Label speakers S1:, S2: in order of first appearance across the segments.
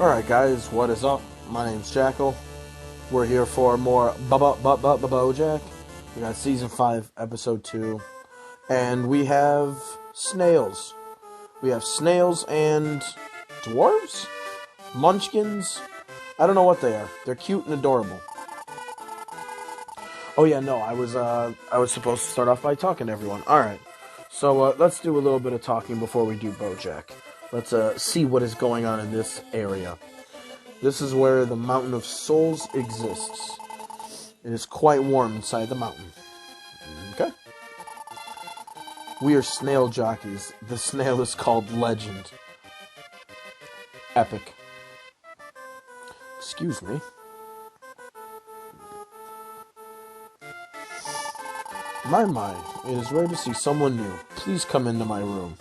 S1: Alright guys, what is up? My name's Jackal. We're here for more Bojack. We got Season 5, Episode 2. And we have snails. We have snails and dwarves? Munchkins? I don't know what they are. They're cute and adorable. Oh yeah, no, I was supposed to start off by talking to everyone. Alright, so let's do a little bit of talking before we do Bojack. Let's see what is going on in this area. This is where the Mountain of Souls exists. It is quite warm inside the mountain. Okay. We are snail jockeys. The snail is called Legend. Epic. Excuse me. My, it is rare to see someone new. Please come into my room.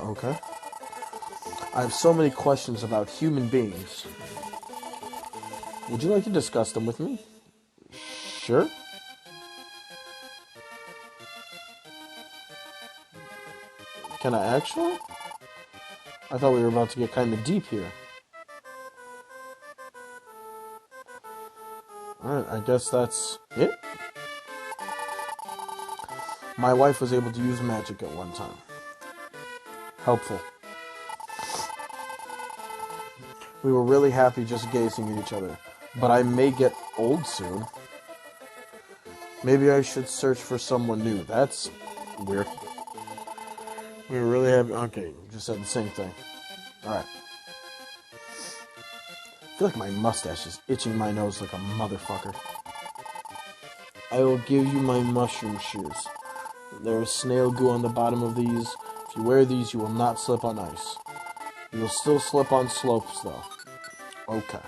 S1: Okay. I have so many questions about human beings. Would you like to discuss them with me? Sure. Can I actually? I thought we were about to get kind of deep here. Alright, I guess that's it. My wife was able to use magic at one time. Helpful. We were really happy just gazing at each other. But I may get old soon. Maybe I should search for someone new. That's weird. We were really happy. Okay, you just said the same thing. Alright. I feel like my mustache is itching my nose like a motherfucker. I will give you my mushroom shoes. There is snail goo on the bottom of these. If you wear these, you will not slip on ice. You will still slip on slopes, though. Okay.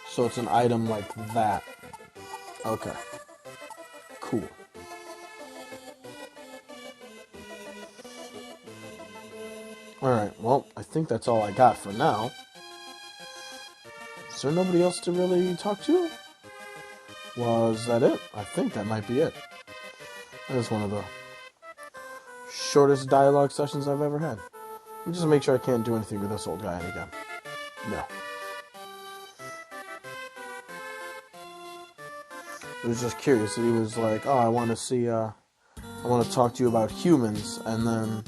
S1: So it's an item like that. Okay. Cool. Alright, well, I think that's all I got for now. Is there nobody else to really talk to? Was that it? I think that might be it. That is one of the shortest dialogue sessions I've ever had. Let me just make sure I can't do anything with this old guy again. No. I was just curious. He was like, oh, I want to talk to you about humans, and then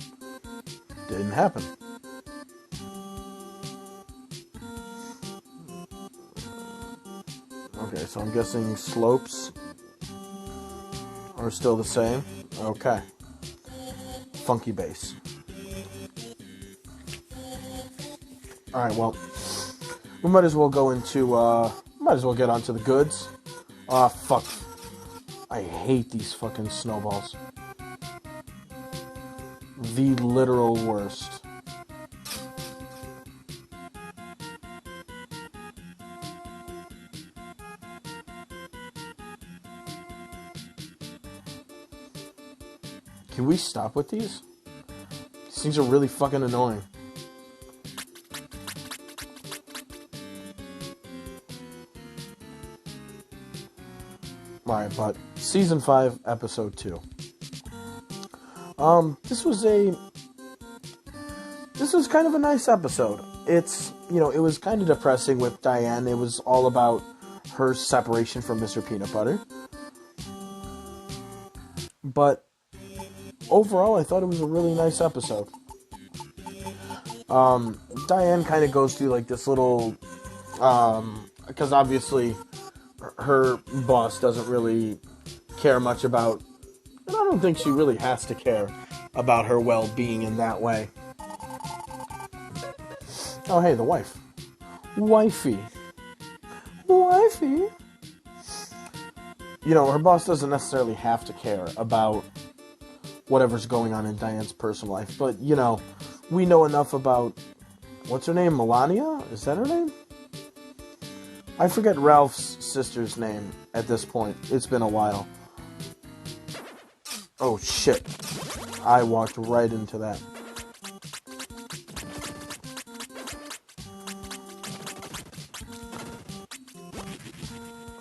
S1: it didn't happen. Okay, so I'm guessing slopes are still the same. Okay. Funky bass. Alright, well, we might as well go into, might as well get onto the goods. Ah, fuck. I hate these fucking snowballs. The literal worst. Can we stop with these? These things are really fucking annoying. Alright, but Season 5, Episode 2. This was kind of a nice episode. It's, it was kind of depressing with Diane. It was all about her separation from Mr. Peanut Butter. But overall, I thought it was a really nice episode. Diane kind of goes through like this little, because obviously her boss doesn't really care much about, and I don't think she really has to care about her well-being in that way. Oh, hey, the wife. Wifey. Her boss doesn't necessarily have to care about whatever's going on in Diane's personal life. But, we know enough about, what's her name, Melania? Is that her name? I forget Ralph's sister's name at this point. It's been a while. Oh, shit. I walked right into that.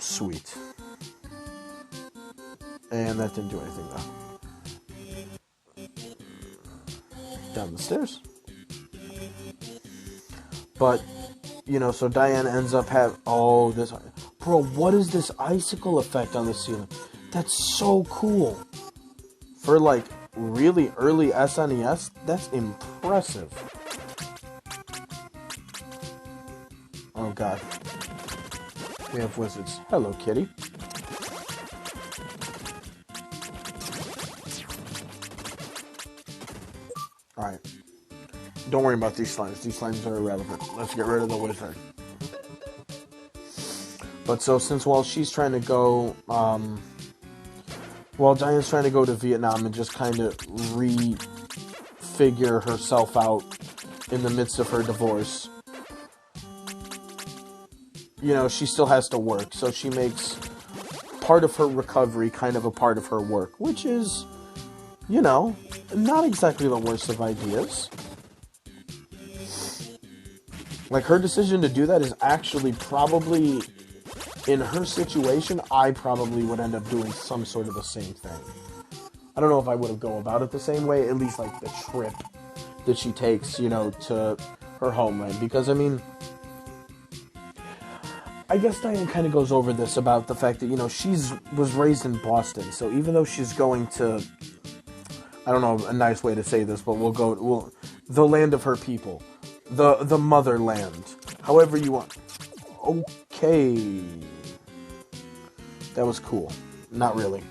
S1: Sweet. And that didn't do anything, though. Down the stairs. But, you know, so Diane ends up having... Oh, this... Bro, what is this icicle effect on the ceiling? That's so cool. For, like, really early SNES, that's impressive. Oh, God. We have wizards. Hello, kitty. Alright. Don't worry about these slimes. These slimes are irrelevant. Let's get rid of the wizard. But so, since while she's trying to go, while Diane's trying to go to Vietnam and just kind of refigure herself out in the midst of her divorce, you know, she still has to work. So she makes part of her recovery kind of a part of her work, which is, you know, not exactly the worst of ideas. Like, her decision to do that is actually probably, in her situation, I probably would end up doing some sort of the same thing. I don't know if I would have go about it the same way, at least, like, the trip that she takes, you know, to her homeland. Because, I mean, I guess Diane kind of goes over this about the fact that, you know, was raised in Boston. So even though she's going to, I don't know a nice way to say this, but the land of her people. The motherland. However you want. Okay. That was cool. Not really.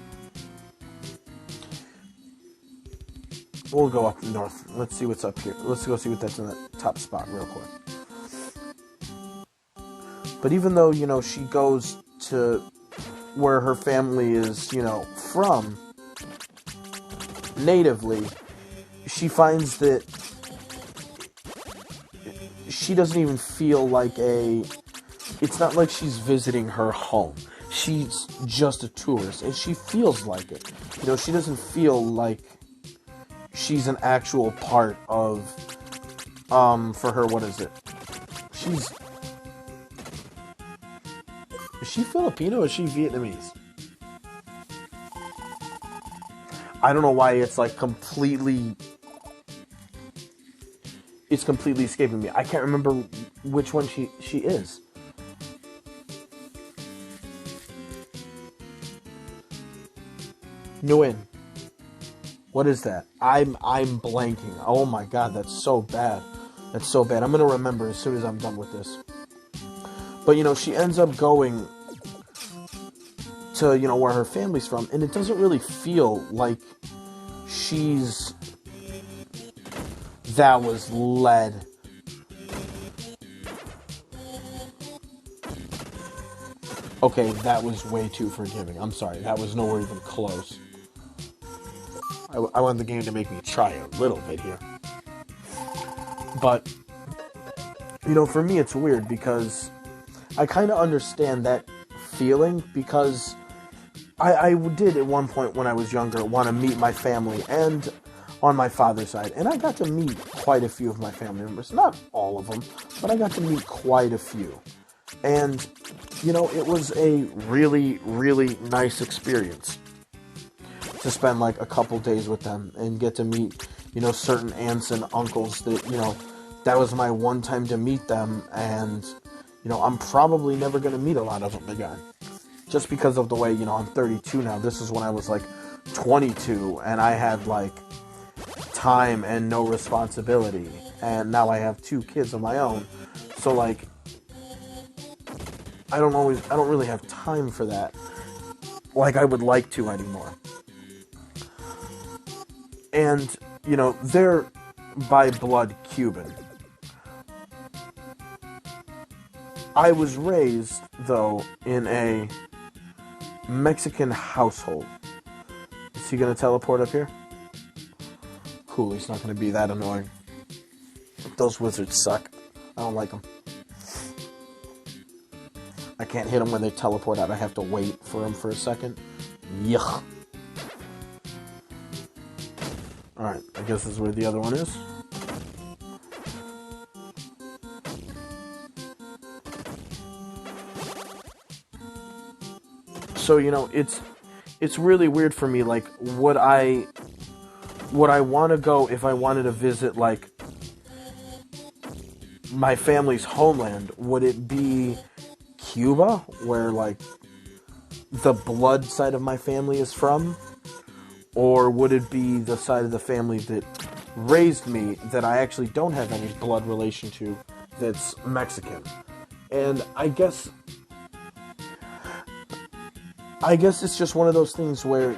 S1: We'll go up north. Let's see what's up here. Let's go see what that's in that top spot real quick. But even though, you know, she goes to where her family is, you know, from, natively, she finds that she doesn't even feel like it's not like she's visiting her home. She's just a tourist, and she feels like it. You know, she doesn't feel like she's an actual part of, for her, what is it? Is she Filipino or is she Vietnamese? I don't know why it's like completely escaping me. I can't remember which one she is. Nguyen. What is that? I'm blanking. Oh my god, that's so bad. That's so bad. I'm gonna remember as soon as I'm done with this. But, you know, she ends up going to, you know, where her family's from, and it doesn't really feel like that was led. Okay, that was way too forgiving. I'm sorry, that was nowhere even close. I want the game to make me try a little bit here. But, you know, for me it's weird because I kind of understand that feeling because I did at one point when I was younger want to meet my family and on my father's side. And I got to meet quite a few of my family members. Not all of them, but I got to meet quite a few. And, you know, it was a really, really nice experience to spend like a couple days with them and get to meet, you know, certain aunts and uncles that, you know, that was my one time to meet them. And, you know, I'm probably never going to meet a lot of them again. Just because of the way, you know, I'm 32 now. This is when I was like 22 and I had like time and no responsibility. And now I have 2 kids of my own. So like, I don't really have time for that like I would like to anymore. And, you know, they're by blood Cuban. I was raised, though, in a Mexican household. Is he going to teleport up here? Cool, he's not going to be that annoying. Those wizards suck. I don't like them. I can't hit them when they teleport out. I have to wait for them for a second. Yuck. Alright, I guess this is where the other one is. So, it's really weird for me. Like, would I want to go if I wanted to visit, like, my family's homeland? Would it be Cuba, where, like, the blood side of my family is from? Or would it be the side of the family that raised me that I actually don't have any blood relation to that's Mexican? And I guess it's just one of those things where,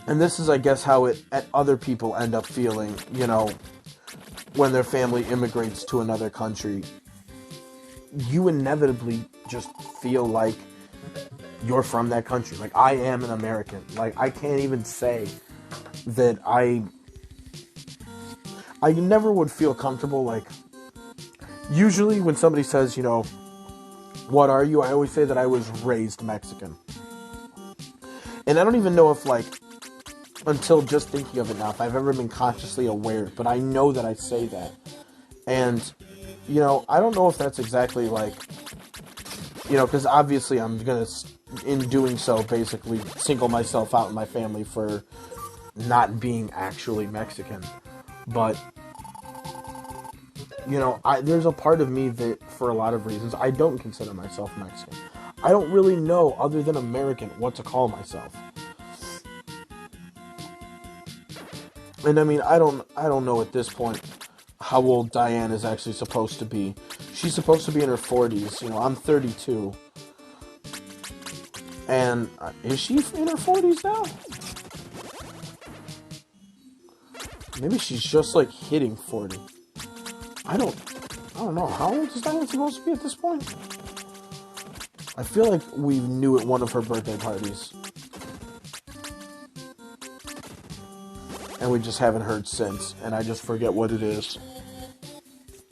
S1: and this is, I guess, how other people end up feeling, when their family immigrates to another country. You inevitably just feel like you're from that country. Like, I am an American. Like, I can't even say that I never would feel comfortable, like, usually when somebody says, what are you? I always say that I was raised Mexican. And I don't even know if, like, until just thinking of it now, if I've ever been consciously aware, but I know that I say that. And, I don't know if that's exactly, like, because obviously I'm going to, in doing so, basically single myself out in my family for not being actually Mexican. But, there's a part of me that, for a lot of reasons, I don't consider myself Mexican. I don't really know, other than American, what to call myself. And I mean, I don't know at this point how old Diane is actually supposed to be. She's supposed to be in her 40s. I'm 32. And is she in her 40s now? Maybe she's just, like, hitting 40. I don't know. How old is Diane supposed to be at this point? I feel like we knew at one of her birthday parties. And we just haven't heard since. And I just forget what it is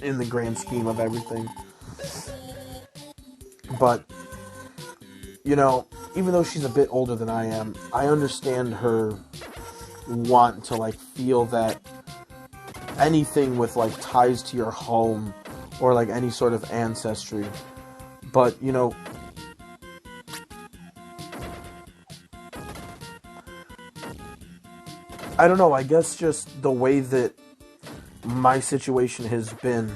S1: in the grand scheme of everything. But, even though she's a bit older than I am, I understand her want to, like, feel that anything with, like, ties to your home or, like, any sort of ancestry. But, I don't know, I guess just the way that my situation has been.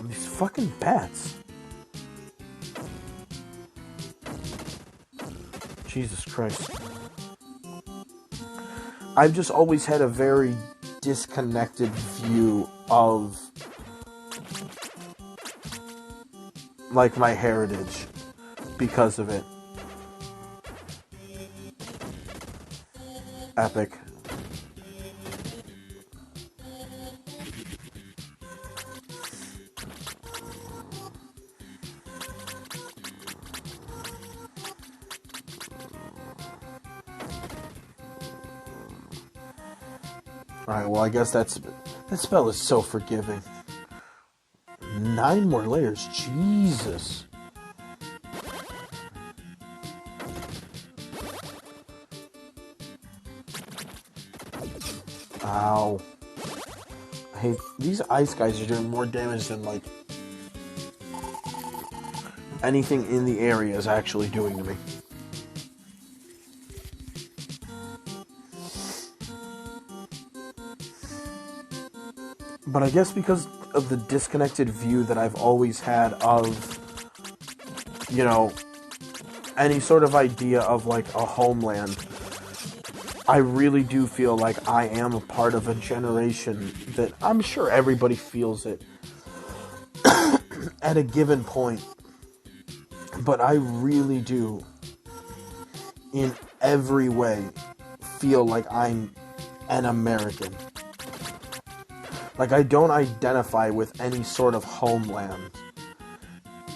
S1: These fucking bats. Jesus Christ. I've just always had a very disconnected view of, like, my heritage because of it. Epic. Alright, well, I guess that spell is so forgiving. 9 more layers. Jesus. Ow. I hate these ice guys are doing more damage than, like, anything in the area is actually doing to me. But I guess because of the disconnected view that I've always had of, any sort of idea of, like, a homeland, I really do feel like I am a part of a generation that I'm sure everybody feels it at a given point. But I really do, in every way, feel like I'm an American. Like, I don't identify with any sort of homeland.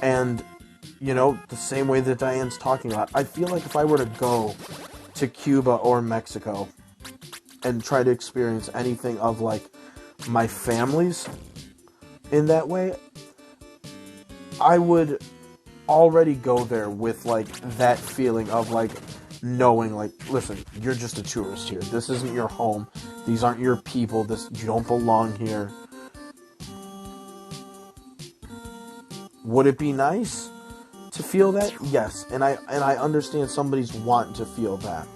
S1: And, the same way that Diane's talking about, I feel like if I were to go to Cuba or Mexico and try to experience anything of, like, my family's in that way, I would already go there with, like, that feeling of, like, knowing, like, listen, you're just a tourist here. This isn't your home. These aren't your people. You don't belong here. Would it be nice to feel that? Yes, and I understand somebody's want to feel that.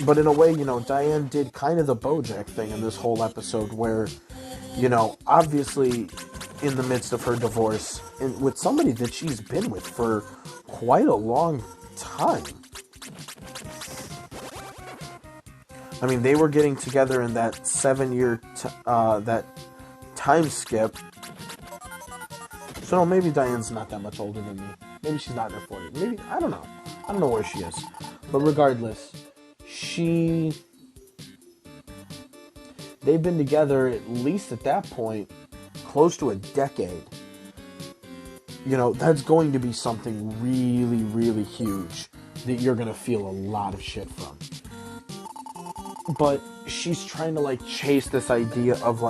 S1: But in a way, Diane did kind of the Bojack thing in this whole episode where, obviously in the midst of her divorce, and with somebody that she's been with for quite a long time. I mean, they were getting together in that 7-year that time skip. So no, maybe Diane's not that much older than me. Maybe she's not in her 40s. Maybe, I don't know. I don't know where she is. But regardless, they've been together, at least at that point, close to a decade. That's going to be something really, really huge that you're going to feel a lot of shit from. But she's trying to, chase this idea of,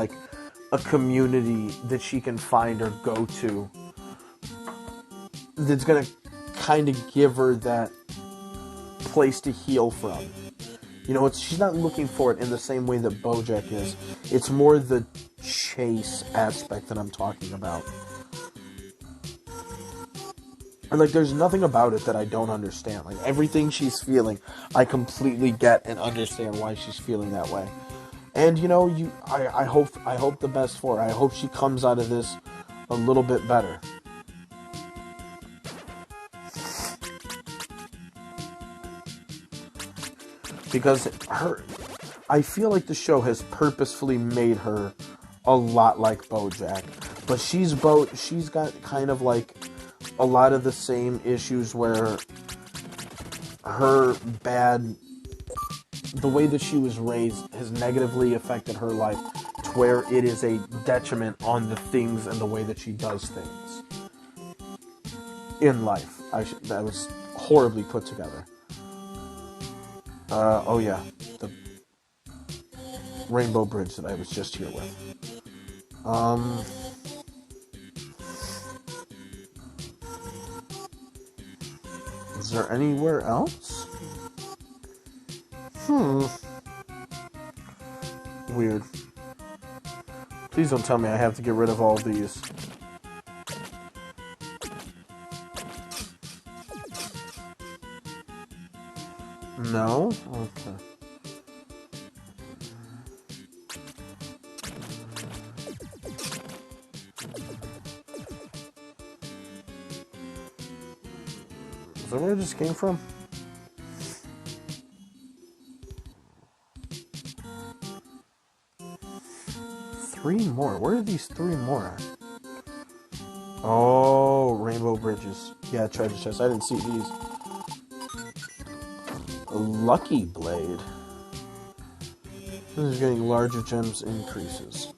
S1: a community that she can find or go to that's going to kind of give her that place to heal from. She's not looking for it in the same way that Bojack is. It's more the chase aspect that I'm talking about. And, there's nothing about it that I don't understand. Everything she's feeling, I completely get and understand why she's feeling that way. And, I hope the best for her. I hope she comes out of this a little bit better. Because I feel like the show has purposefully made her a lot like Bojack. But she's got kind of a lot of the same issues where the way that she was raised has negatively affected her life to where it is a detriment on the things and the way that she does things in life. That was horribly put together. Oh yeah, the Rainbow Bridge that I was just here with. Is there anywhere else? Weird. Please don't tell me I have to get rid of all these. No? Okay. Is that where I just came from? Three more. Where are these three more? Oh, Rainbow Bridges. Yeah, treasure chest. I didn't see these. A Lucky Blade. This is getting larger gems increases.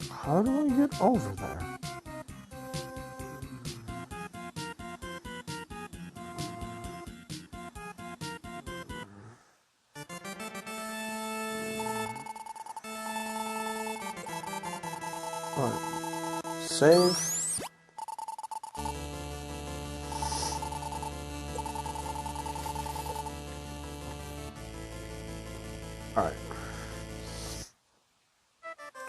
S1: How do I get over there? Alright. Save. Alright.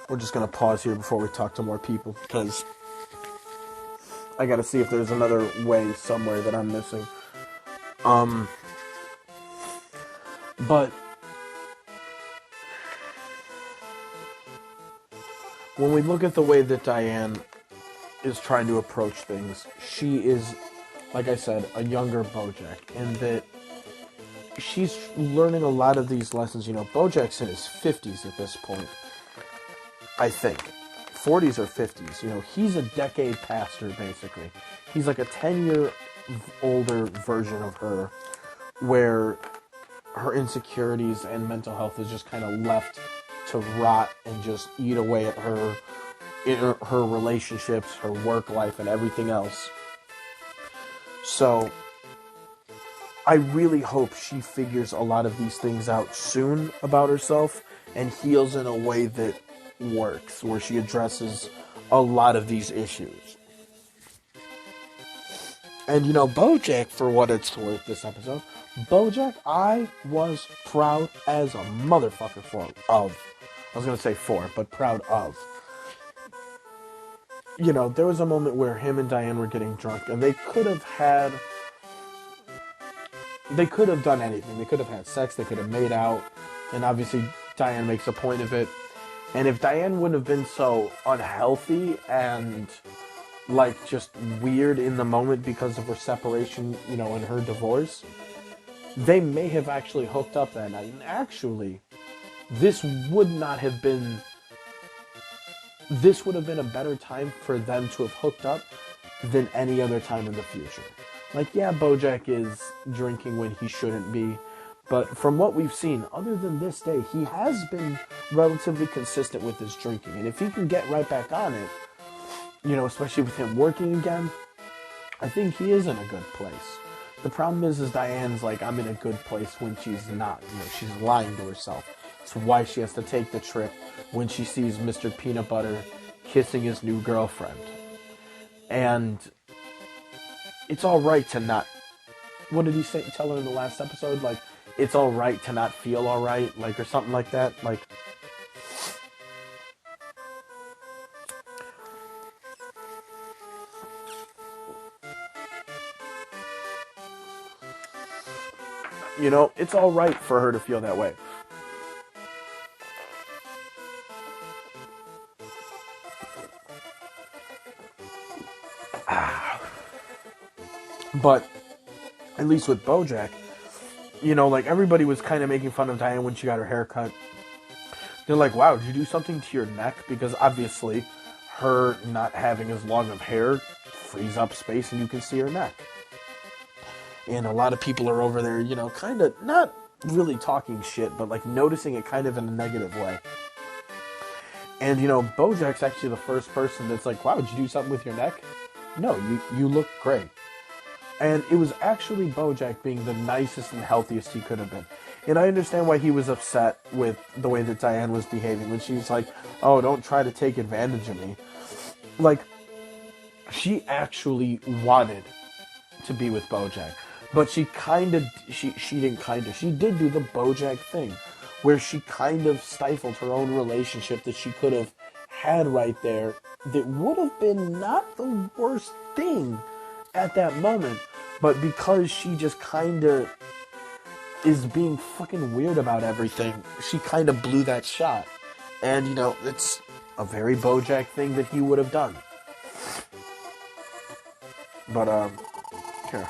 S1: We're just going to pause here before we talk to more people, because I got to see if there's another way somewhere that I'm missing. But when we look at the way that Diane is trying to approach things, she is, like I said, a younger Bojack, in that she's learning a lot of these lessons. Bojack's in his 50s at this point. I think. 40s or 50s. He's a decade past her, basically. He's like a 10-year older version of her, where her insecurities and mental health is just kind of left to rot and just eat away at her relationships, her work life, and everything else. So, I really hope she figures a lot of these things out soon about herself and heals in a way that works, where she addresses a lot of these issues. And, Bojack, for what it's worth this episode, Bojack, I was proud as a motherfucker of. I was going to say for, but proud of. There was a moment where him and Diane were getting drunk, and they could have done anything. They could have had sex, they could have made out, and obviously Diane makes a point of it. And if Diane wouldn't have been so unhealthy and just weird in the moment because of her separation, and her divorce, they may have actually hooked up that night. And actually, this would have been a better time for them to have hooked up than any other time in the future. Yeah, Bojack is drinking when he shouldn't be, but from what we've seen, other than this day, he has been relatively consistent with his drinking. And if he can get right back on it, especially with him working again, I think he is in a good place. The problem is Diane's I'm in a good place when she's not. She's lying to herself. It's why she has to take the trip when she sees Mr. Peanut Butter kissing his new girlfriend. And it's all right to not... What did he tell her in the last episode? It's all right to not feel all right, or something like that. It's all right for her to feel that way. But at least with Bojack, everybody was kind of making fun of Diane when she got her hair cut. They're like, wow, did you do something to your neck? Because obviously her not having as long of hair frees up space and you can see her neck. And a lot of people are over there, kind of not really talking shit, but noticing it kind of in a negative way. And, Bojack's actually the first person that's like, wow, did you do something with your neck? No, you look great. And it was actually Bojack being the nicest and healthiest he could have been. And I understand why he was upset with the way that Diane was behaving when she's like, oh, don't try to take advantage of me. She actually wanted to be with Bojack. But she did do the Bojack thing, where she kind of stifled her own relationship that she could have had right there that would have been not the worst thing at that moment, but because she just kind of is being fucking weird about everything, she kind of blew that shot. And, it's a very Bojack thing that he would have done. But, here.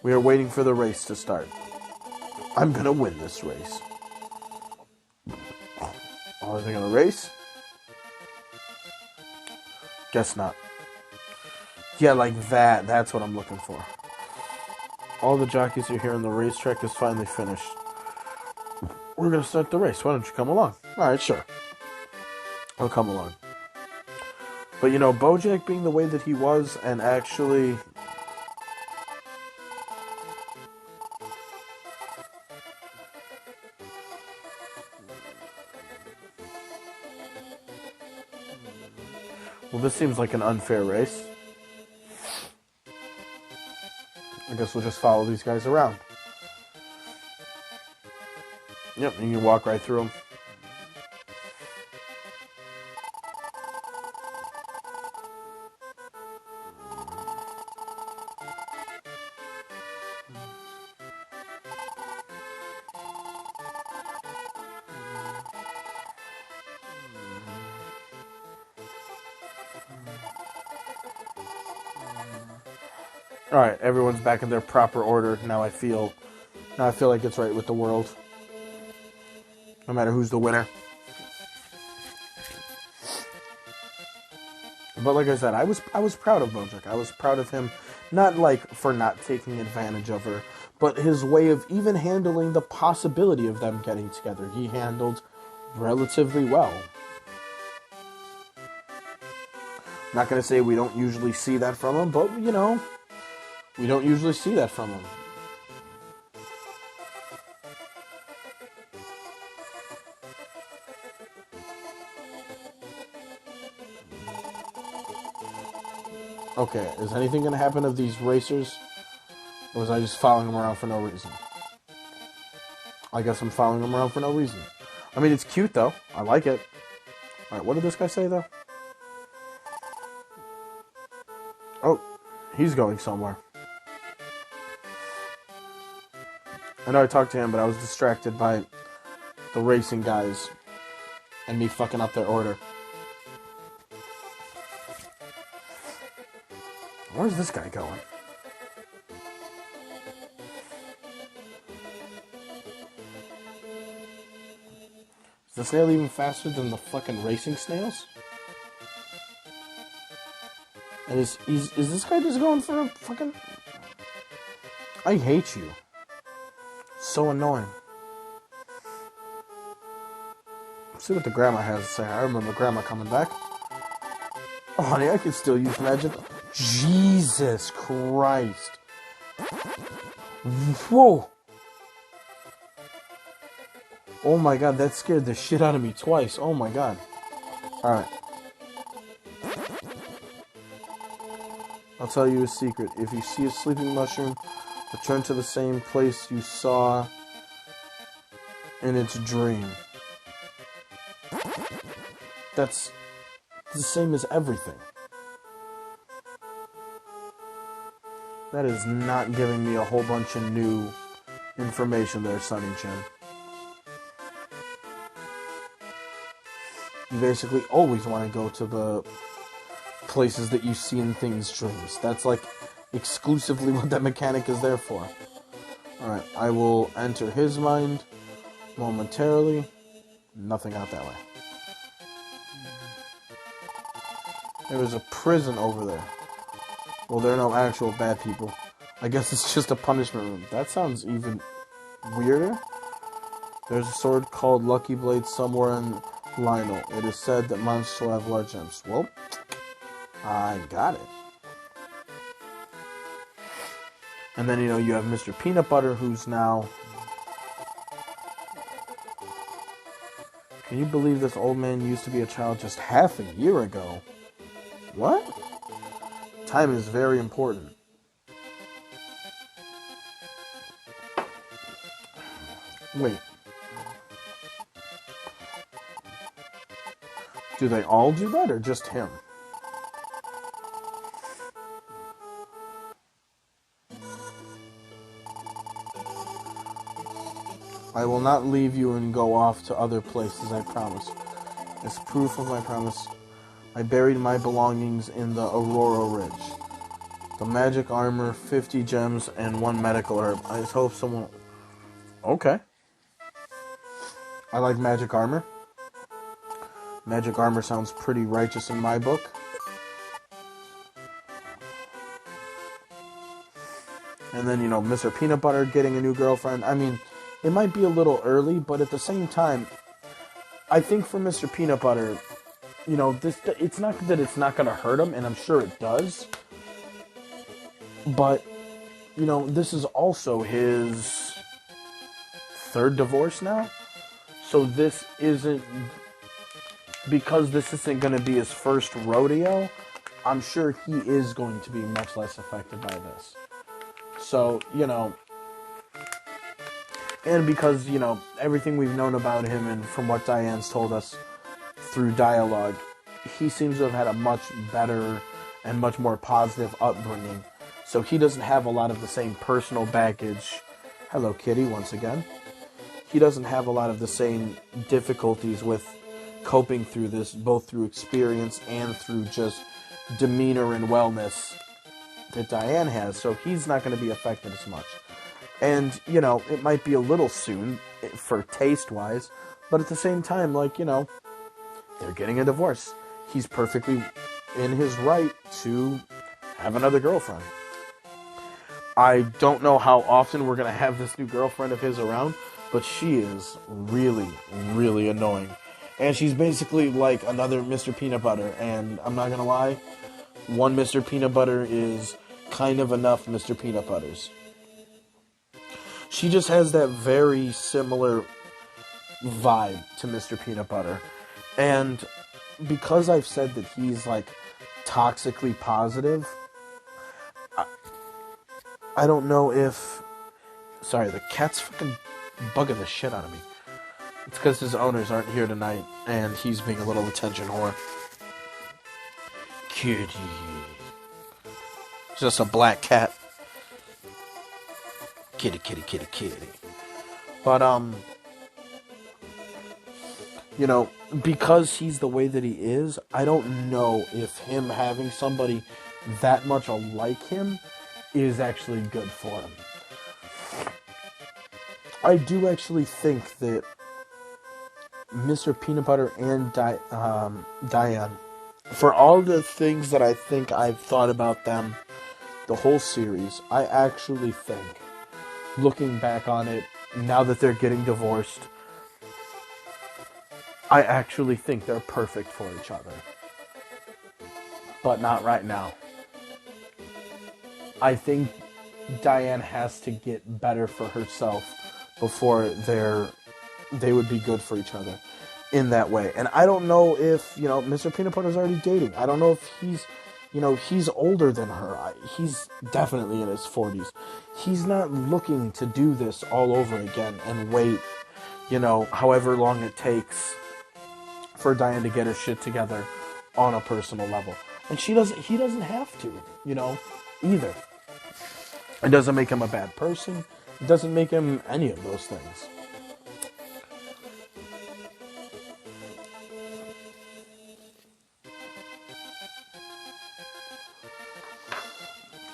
S1: We are waiting for the race to start. I'm gonna win this race. Oh, are they gonna race? Guess not. Yeah, that. That's what I'm looking for. All the jockeys are here and the racetrack is finally finished. We're gonna start the race. Why don't you come along? Alright, sure. I'll come along. But, Bojack being the way that he was and actually... Well, this seems like an unfair race. I guess we'll just follow these guys around. Yep, you can walk right through them. All right, everyone's back in their proper order. Now I feel like it's right with the world. No matter who's the winner. But like I said, I was proud of Bojack. I was proud of him, not for not taking advantage of her, but his way of even handling the possibility of them getting together. He handled relatively well. Not going to say we don't usually see that from him, but we don't usually see that from him. Okay, is anything going to happen of these racers? Or was I just following him around for no reason? I guess I'm following him around for no reason. I mean, it's cute, though. I like it. Alright, what did this guy say, though? Oh, he's going somewhere. I know I talked to him, but I was distracted by the racing guys and me fucking up their order. Where's this guy going? Is the snail even faster than the fucking racing snails? And is this guy just going for a fucking... I hate you. So annoying. Let's see what the grandma has to say. I remember grandma coming back. Oh, honey, I can still use magic. Jesus Christ. Whoa. Oh my god, that scared the shit out of me twice. Oh my god. Alright. I'll tell you a secret. If you see a sleeping mushroom, return to the same place you saw in its dream. That's the same as everything. That is not giving me a whole bunch of new information there, Sunny Chin. You basically always want to go to the places that you see in things' dreams. That's like exclusively what that mechanic is there for. Alright, I will enter his mind momentarily. Nothing out that way. There is a prison over there. Well, there are no actual bad people. I guess it's just a punishment room. That sounds even weirder. There's a sword called Lucky Blade somewhere in Lionel. It is said that monsters will have large gems. Well, I got it. And then, you have Mr. Peanut Butter, who's now... Can you believe this old man used to be a child just half a year ago? What? Time is very important. Wait. Do they all do that, or just him? I will not leave you and go off to other places, I promise. As proof of my promise, I buried my belongings in the Aurora Ridge. The magic armor, 50 gems, and 1 medical herb. I just hope someone... Okay. I like magic armor. Magic armor sounds pretty righteous in my book. And then, Mr. Peanut Butter getting a new girlfriend. I mean, it might be a little early, but at the same time, I think for Mr. Peanut Butter, it's not that it's not going to hurt him, and I'm sure it does. But, this is also his 3rd divorce now. So this isn't... Because this isn't going to be his first rodeo, I'm sure he is going to be much less affected by this. So, and because, everything we've known about him and from what Diane's told us through dialogue, he seems to have had a much better and much more positive upbringing. So he doesn't have a lot of the same personal baggage. Hello, Kitty, once again. He doesn't have a lot of the same difficulties with coping through this, both through experience and through just demeanor and wellness that Diane has. So he's not going to be affected as much. And, it might be a little soon for taste-wise, but at the same time, they're getting a divorce. He's perfectly in his right to have another girlfriend. I don't know how often we're going to have this new girlfriend of his around, but she is really, really annoying. And she's basically like another Mr. Peanut Butter, and I'm not going to lie, one Mr. Peanut Butter is kind of enough Mr. Peanut Butters. She just has that very similar vibe to Mr. Peanut Butter. And because I've said that he's, toxically positive, I don't know if... Sorry, the cat's fucking bugging the shit out of me. It's because his owners aren't here tonight, and he's being a little attention whore. Kitty. It's just a black cat. Kitty, kitty, kitty, kitty. But, you know, because he's the way that he is, I don't know if him having somebody that much like him is actually good for him. I do actually think that Mr. Peanut Butter and Diane, for all the things that I think I've thought about them, the whole series, I actually think, looking back on it, now that they're getting divorced, I actually think they're perfect for each other. But not right now. I think Diane has to get better for herself before they would be good for each other in that way. And I don't know if, Mr. Peanut Butter's already dating. I don't know if he's older than her. He's definitely in his 40s. He's not looking to do this all over again and wait, however long it takes for Diane to get her shit together on a personal level. And he doesn't have to, either. It doesn't make him a bad person. It doesn't make him any of those things.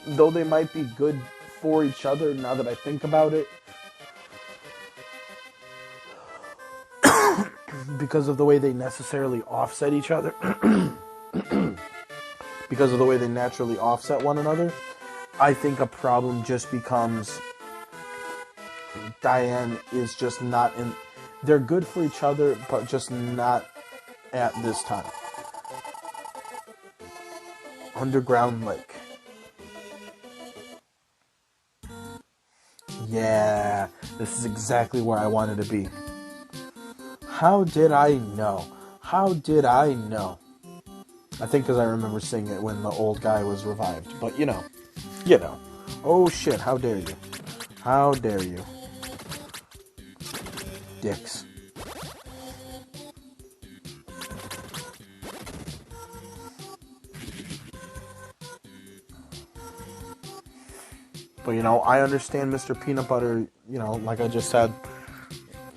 S1: Though they might be good for each other, now that I think about it, because of the way they necessarily offset each other, because of the way they naturally offset one another, I think a problem just becomes Diane is just not in... They're good for each other, but just not at this time. Underground Lake. Yeah, this is exactly where I wanted to be. How did I know? How did I know? I think because I remember seeing it when the old guy was revived. But, you know. Oh, shit, how dare you? How dare you? Dicks. But, I understand Mr. Peanut Butter, like I just said,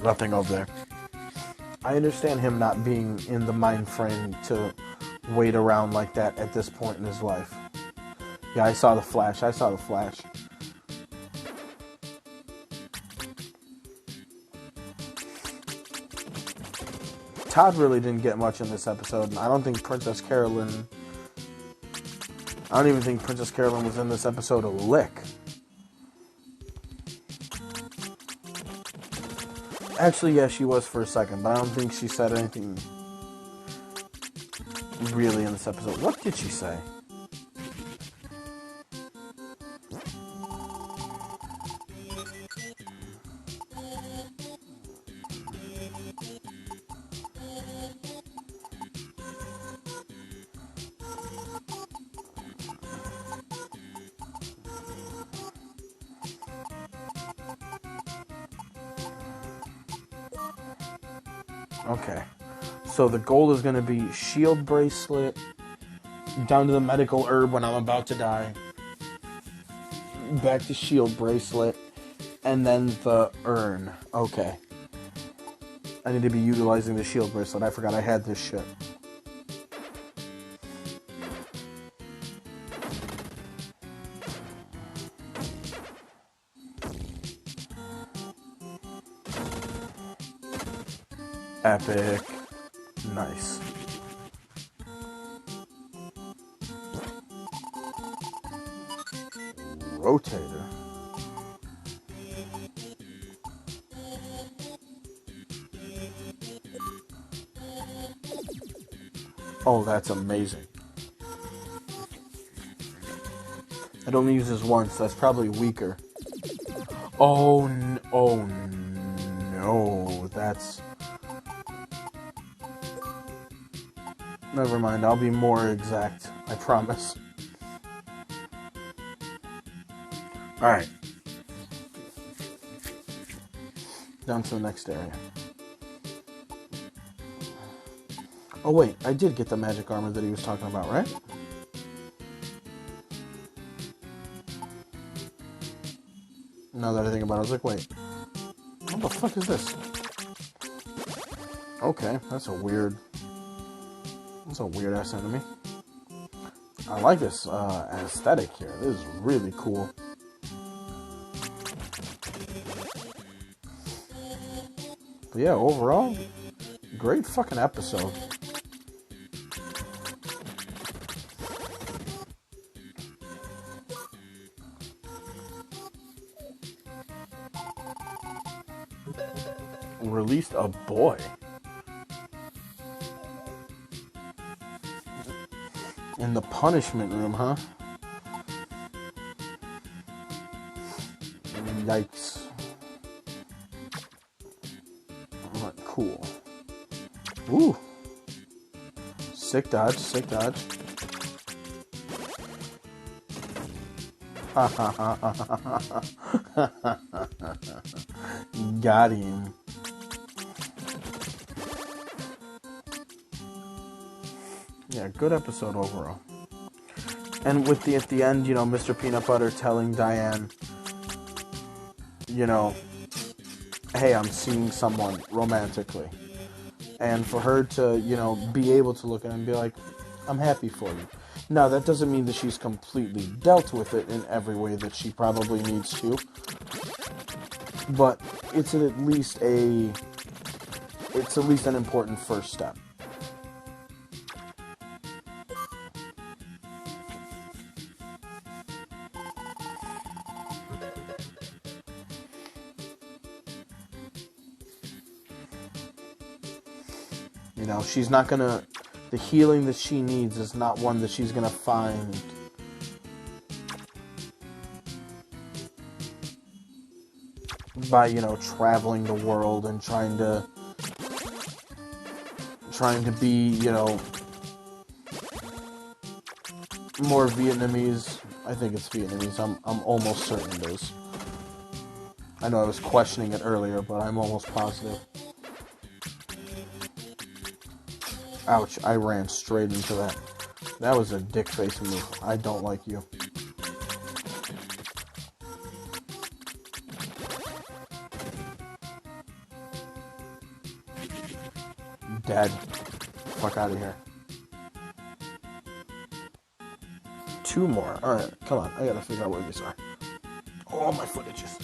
S1: nothing over there. I understand him not being in the mind frame to wait around like that at this point in his life. Yeah, I saw the flash. Todd really didn't get much in this episode, and I don't even think Princess Carolyn was in this episode a lick. Actually, yeah, she was for a second, but I don't think she said anything really in this episode. What did she say? Okay. So the goal is going to be shield bracelet, down to the medical herb when I'm about to die, back to shield bracelet, and then the urn. Okay. I need to be utilizing the shield bracelet. I forgot I had this shit. Epic. Nice. Rotator. Oh, that's amazing. It only uses once. That's probably weaker. Oh no. That's... Never mind, I'll be more exact. I promise. Alright. Down to the next area. Oh wait, I did get the magic armor that he was talking about, right? Now that I think about it, I was like, wait. What the fuck is this? Okay, that's a weird ass enemy. I like this aesthetic here. This is really cool. But yeah, overall, great fucking episode. Released a boy. In the punishment room, huh? Yikes. Cool. Ooh. Sick dodge, sick dodge. Got him. Yeah, good episode overall. And with at the end, Mr. Peanut Butter telling Diane, hey, I'm seeing someone romantically. And for her to, be able to look at him and be like, I'm happy for you. Now, that doesn't mean that she's completely dealt with it in every way that she probably needs to. But it's at least an important first step. She's not gonna... The healing that she needs is not one that she's gonna find by, traveling the world and trying to be, more Vietnamese. I think it's Vietnamese. I'm almost certain it is. I know I was questioning it earlier, but I'm almost positive. Ouch, I ran straight into that. That was a dick face move. I don't like you. Dead. Fuck out of here. 2 more. Alright, come on. I gotta figure out where these are. Oh, my footages.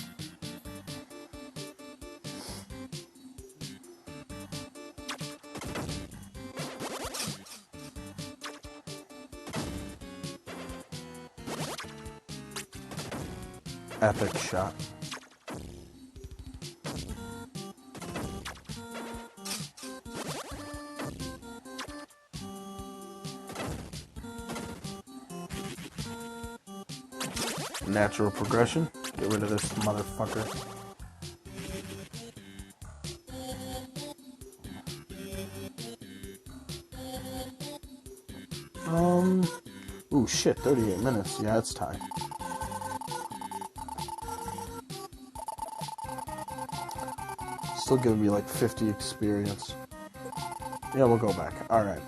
S1: Epic shot. Natural progression. Get rid of this motherfucker. Ooh, shit, 38 minutes. Yeah, it's time. Still giving me like 50 experience. Yeah, we'll go back. Alright.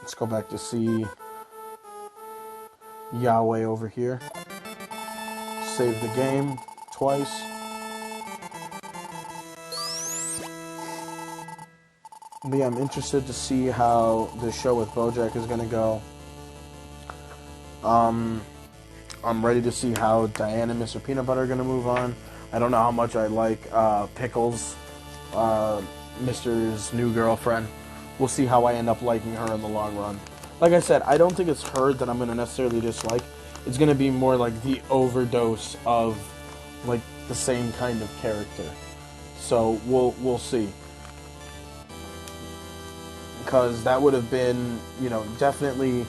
S1: Let's go back to see Yahweh over here. Save the game twice. But yeah, I'm interested to see how the show with Bojack is going to go. I'm ready to see how Diane and Mr. Peanut Butter are going to move on. I don't know how much I like Pickles, Mr.'s new girlfriend. We'll see how I end up liking her in the long run. Like I said, I don't think it's her that I'm going to necessarily dislike. It's going to be more like the overdose of like the same kind of character. So we'll see. Because that would have been, definitely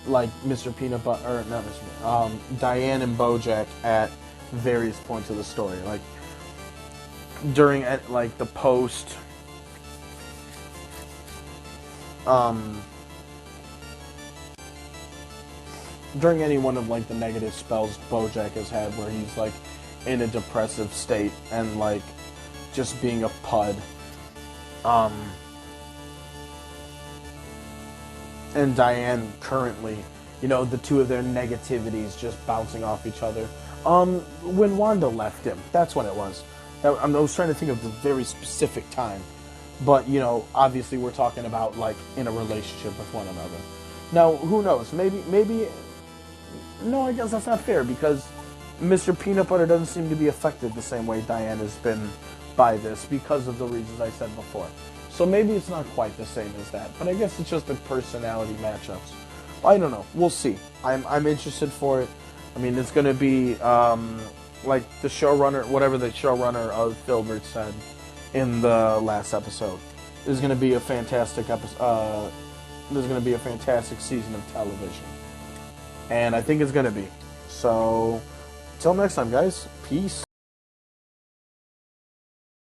S1: like Mr. Peanut Butter, or not Mr. Diane and Bojack at various points of the story. Like during like the post during any one of like the negative spells Bojack has had, where he's like in a depressive state and like just being a pud. And Diane currently, you know, the two of their negativities just bouncing off each other. When Wanda left him, that's when it was. I was trying to think of the very specific time. But, you know, obviously we're talking about, like, in a relationship with one another. Now, who knows? Maybe... No, I guess that's not fair, because Mr. Peanut Butter doesn't seem to be affected the same way Diane has been by this, because of the reasons I said before. So maybe it's not quite the same as that, but I guess it's just the personality matchups. I don't know. We'll see. I'm interested for it. I mean, it's going to be, like the showrunner, whatever the showrunner of Filbert said in the last episode. This is going to be a fantastic episode. This is going to be a fantastic season of television. And I think it's going to be. So, until next time, guys. Peace.